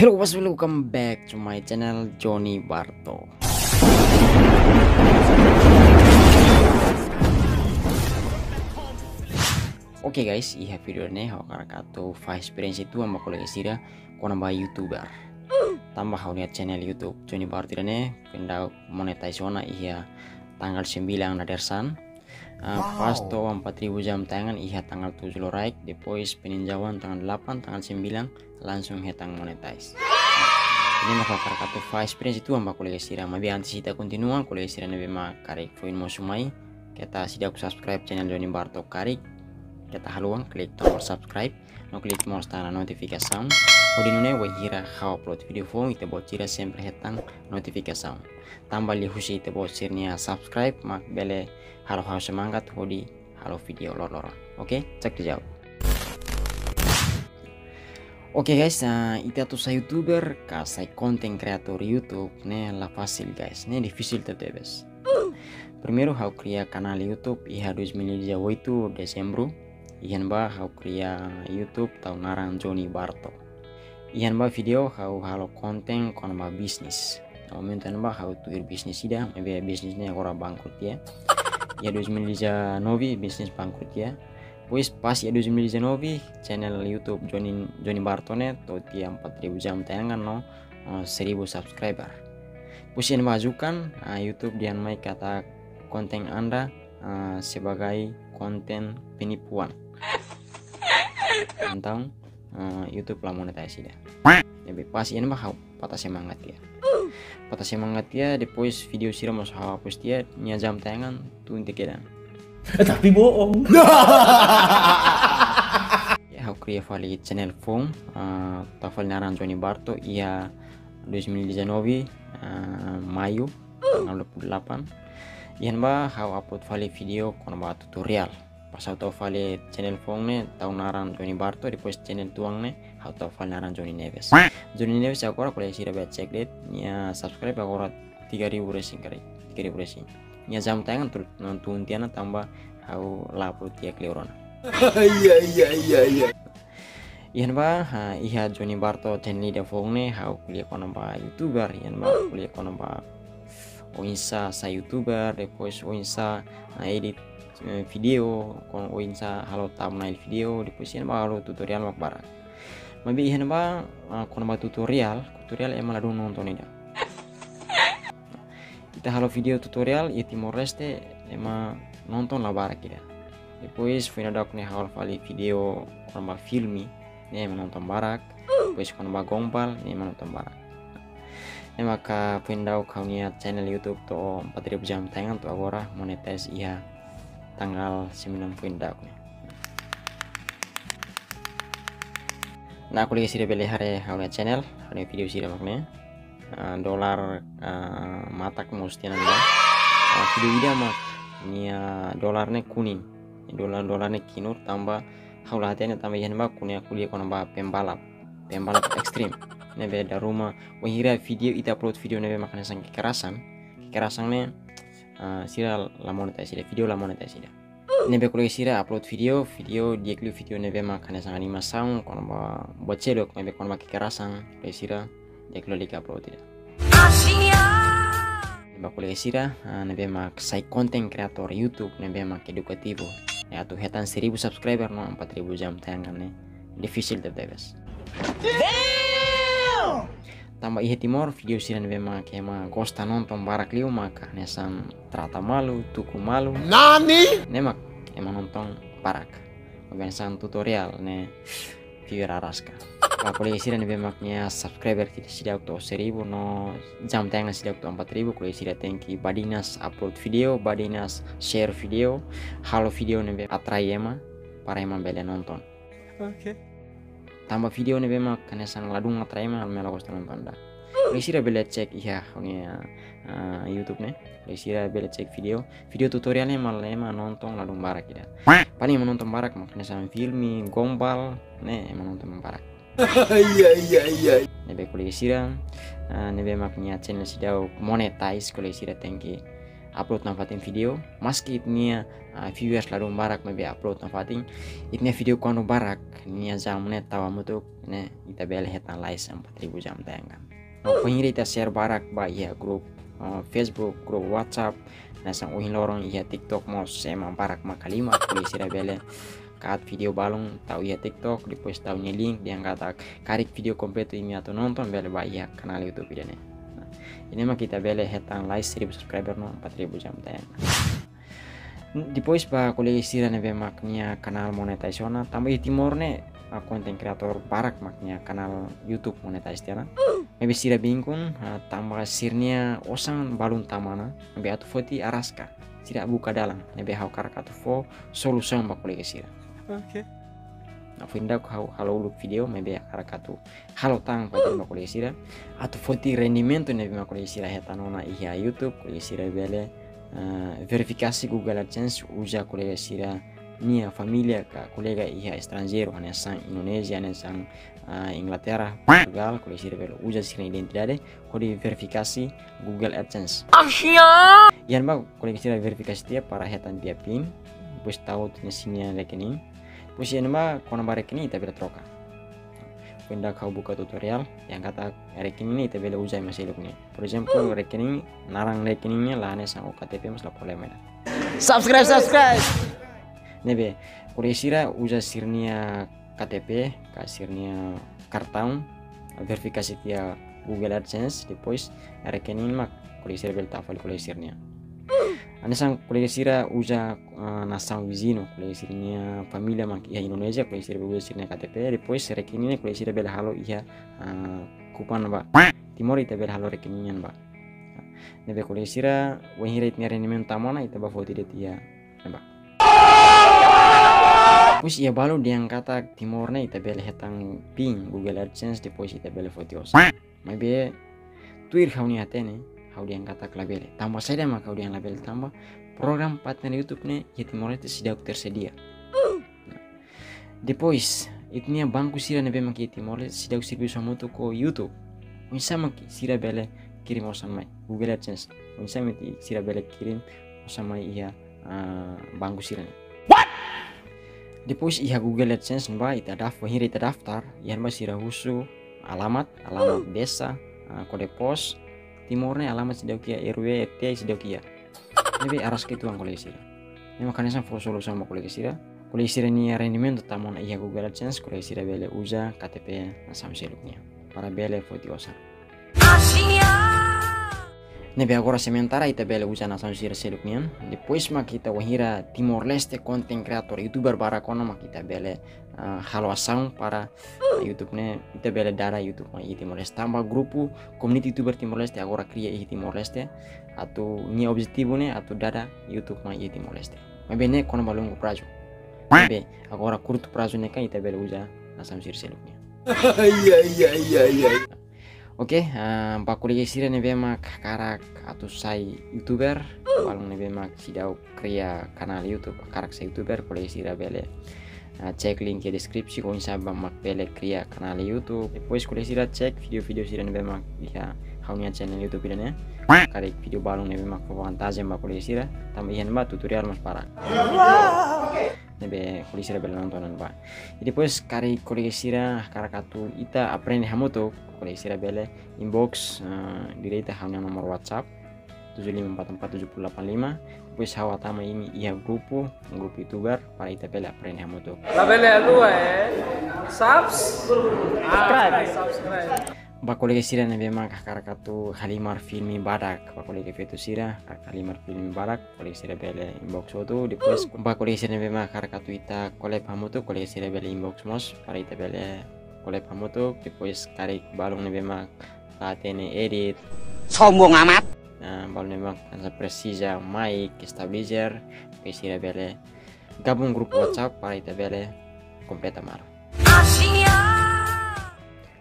Hello guys, welcome back to my channel Johnny Barto. Oke guys, iya video ini katu experience itu amba kolega sira kona ba YouTuber. Tambah lihat channel YouTube Johnny Barto ini pindah monetize wana iya tanggal 9 nadersan. Pas to 4000 jam tayangan iya tanggal 7 like, depois peninjauan tanggal 8 tanggal 9 langsung hetang monetize. Ini maka kartu experience itu amba kolega sira mabi anti sita continua kolega sira nebe ma karik foin mo sumai kita sidak subscribe channel Johnny Barto karik kita haluang klik tombol subscribe no klik tombol stana notificação odinune wahira how upload video phone ite bocira sempre hetang notificação tambah li husi ite bocirnya subscribe mak bele halo semangat hodi halo video lor oke cek dijawab. Oke guys, itu tuh saya YouTuber, saya content creator YouTube, nih lah fasil guys, nih difficil tetebes. Primero how cria kanal YouTube, iha 2018 itu Desember, ihan ba how cria YouTube tahun narang Johnny Barto. Ihan ba video how halo konten kon ba bisnis. Momentan ba how tuir bisnis ida, maybe bisnisnya orang bangkrut ya. Ya 2019 bisnis bangkrut ya. Pues pas ya 2019 channel YouTube Johnny Barto ne to dia 4000 jam tayangan no 1000 subscriber. Pues yang majukan YouTube dia mai kata konten Anda sebagai konten penipuan. Tentang YouTube lah monetize dia. Jadi pas ini mah patah semangat ya. Patah semangat ya depois video sira mas hapus dia nya jam tayangan tuh intekedan. Tapi bohong. Ya, aku create vali channel phone, tafal naran Johnny Barto, iya 2019 Mayu tanggal 28. Iyan ba how upload vali video kono ba tutorial. Pas aku vali channel phone ne tahun naran Johnny Barto, depois channel tuang ne how vali naran Johnny Neves. Johnny Neves aku kalau sih dapat cek deh, ya subscribe aku 3000 racing kali, 3000 racing. Nya jam tayangan nonton tiana tambah hau lapu tiak leorona. Iya. Ihan ba iha Johnny Barto channel dia fongne hau kuliah kono ba YouTuber, ihan ba kuliah kono ba oinsa sa YouTuber, depois oinsa edit video, kono oinsa halo thumbnail video, depois ihan ba halo tutorial mak barat. Mabi ihan ba kono ba tutorial emang ladung nonton ida. Kita halo video tutorial ya Timor Leste emang nonton lah barak kita. Depois foi nadak nih hal vali video korma filmi nih emang nonton barak. Depois korma gombal nih emang nonton barak. Nih maka pendau kau niat channel YouTube to 4000 jam tayangan to agora monetize iya tanggal 9 pendau nih. Nah aku lagi sih beli hari kau channel hari video sih maknya. Dolar matak mesti nanda video ida mak nia dolarnya kuning dolarnya kinur tambah haulah hatinya tambah yang bak kuning kuliah kono ba pembalap ekstrim ne beda rumah wahira video ita upload video nebe makanya sang kekerasan nih sira la monetize video la monetize ida nebe kuliah sira upload video dia klik video nebe makanya sang animação kono ba bocedok nebe kono ba kekerasan kuliah sira dia klik upload ida bakuliah sira nebe mak sai konten kreator YouTube nebe mak edukativo ya tuh hetan 1000 subscriber no 4000 jam tayangan nih difficil bebas tambah ihe timor video sira nebe mak ema gosta nonton barak liu maka nesan trata malu tuku malu nani nemak ema nonton barak kebiasaan tutorial ne viewer araska kuliah sira nebe maknya subscriber tidak sidak to 1000 no jam tayangan sidak to 4000 kuliah sira thanki badinas upload video badinas share video halo video nebe atrai ema para ema bele nonton oke tambah video nebe mak kanesan ladung atrai ema mela kosta nonton da kuliah sira bele cek iya YouTube ne kuliah sira bele cek video tutorialnya malah ema nonton ladung barak ida paling menonton barak mak kanesan filmi gombal ne ema nonton barak. Iya. Nebe kuliah sira, nebe maknya channel sidau monetize kuliah sira thanki upload nafatin video maski itnia viewers lalu barak mabe upload nafatin itnia video kono barak nia jamne tawa mutuk ne ita bele hetan lais 4000 jam tayangan penghiri ita share barak ba iya grup Facebook grup WhatsApp nasang uhin lorong iya TikTok mau sema barak makalima kulisira bele kat video balong tahu iya TikTok di post tahu link dia kata karik video komplit ini atau nonton bele ba iya kanal YouTube ini. Nah, ini mah kita bele hetan like 1000 subscriber no 4000 jam tayang. Di post ba kulisira ne be maknya kanal monetisasi tambah di timor ne konten kreator barak maknya kanal YouTube monetisasi tiana. Maybe sira bingkun tambah sirnya osang balun tamana maybe atu foti araska sira buka dalam maybe hau karak atu fo solusi ba kulisira. Oke. Nah, findak halo look video maybe karakatu halo tang pada makulisira atau foti rendimento nabi makulisira hetanona iya YouTube kulisira bele verifikasi Google AdSense uja kulisira nia familia ka kolega iya estranjero ane sang Indonesia ane sang Inglaterra Portugal kulisira bele uja sira identidade kode verifikasi Google AdSense yan ba kulisira verifikasi dia para hetan dia pin bus tahu sinya rekening pusi nama kono rekening ita bela troka pindah kau buka tutorial yang kata rekening ini ita bela uzai masih luknya for example rekening narang rekeningnya lah ane sang KTP mas lah problema subscribe nebe kuresira uja sirnia KTP kasirnia kartang verifikasi dia Google AdSense depois rekening mak kuresira bela tafal kuresirnya ane sang kulisira uja nasang vizino kulisirnya familia mak iya Indonesia kulisira kulisirnya KTP depois rekeningnya kulisira bela halo iya kupan ba timor ita bela halo rekeningnya ba nebe kulisira wahira itnya rendement tamana ita ba foto det iya ba pus iya balu diang kata timornya ita bela hetang ping Google AdSense depois ita bela fotos maybe tuir hauni hatene how dia kata label tambah saja maka how dia label tambah program partner YouTube ne ya Timor Leste sudah tersedia. Nah, depois itnya bangku sira ne bema ki Timor Leste sudah serviço muito ko YouTube. Unsa mak sira bele kirim osan mai Google AdSense. Unsa meti sira bele kirim osan mai iya bangku sira ne. What? Depois iya Google AdSense ba ita daftar ita daftar yan ba sira husu alamat desa kode pos timornya alamat sedaukia RW RT sedaukia tapi aras gitu ang kulisira ini makanya sang foto solusi sama kulisira ni rendimento tamon iya Google AdSense kulisira bele uja KTP nasam seluknya para bele fotiosa nebe agora sementara ita bele uja nasam seluknya depois mak kita wahira Timor Leste konten kreator YouTuber barakona mak kita bele halo asang para YouTube ne ita bele dara YouTube ma i Timor Leste tambah grupo community YouTuber Timor Leste agora cria i Timor Leste atau ni objetivo ne atau dada YouTube ma i Timor Leste maybe ne kono balungu prazo maybe agora curto prazo ne kan ita bele uja nasam seluknya iya Oke, bakuli sira ne bema karak atau sai YouTuber, balung ne bema sidau kria kanal YouTube karak sai YouTuber kuli sira bele. Cek link di deskripsi ko insa mak bele kria kanal YouTube. Depois kuli sira cek video-video sira ne bema ya haunia channel YouTube ini. Karik video balung ne bema ko vantaje bakuli sira, tambihan ba tutorial mas para. Nebe kuli sira bele nontonan ba. Depois kari kuli sira karakatu ita aprende hamoto kuli sira bele inbox direita hanya nomor WhatsApp 7544785 pues hawa tama ini iya grupo YouTuber para ita bele aprende hamoto la bele dua subscribe bakole sira ne bema karakatu Halimar filmi badak bakole fetu sira Halimar filmi badak kole sira bele inbox oto depois bakole sira ne bema karakatu ita collab hamoto kole sira bele inbox mos para ita bele collab hamoto depois karik balong ne bema atene edit sombong amat balong ne bema kansa precisa mic stabilizer sira bele gabung grup WhatsApp para ita bele completa mar.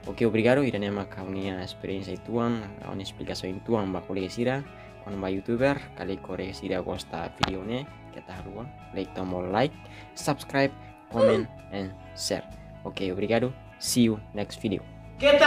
Ok, obrigado. Irene mak kaunia experiência ituan, kaunia explicação ituan bakole sira, kon ba YouTuber, kali kore sira gosta video ne, kita haruan, like tombol like, subscribe, comment and share. Ok, obrigado. See you next video. Kita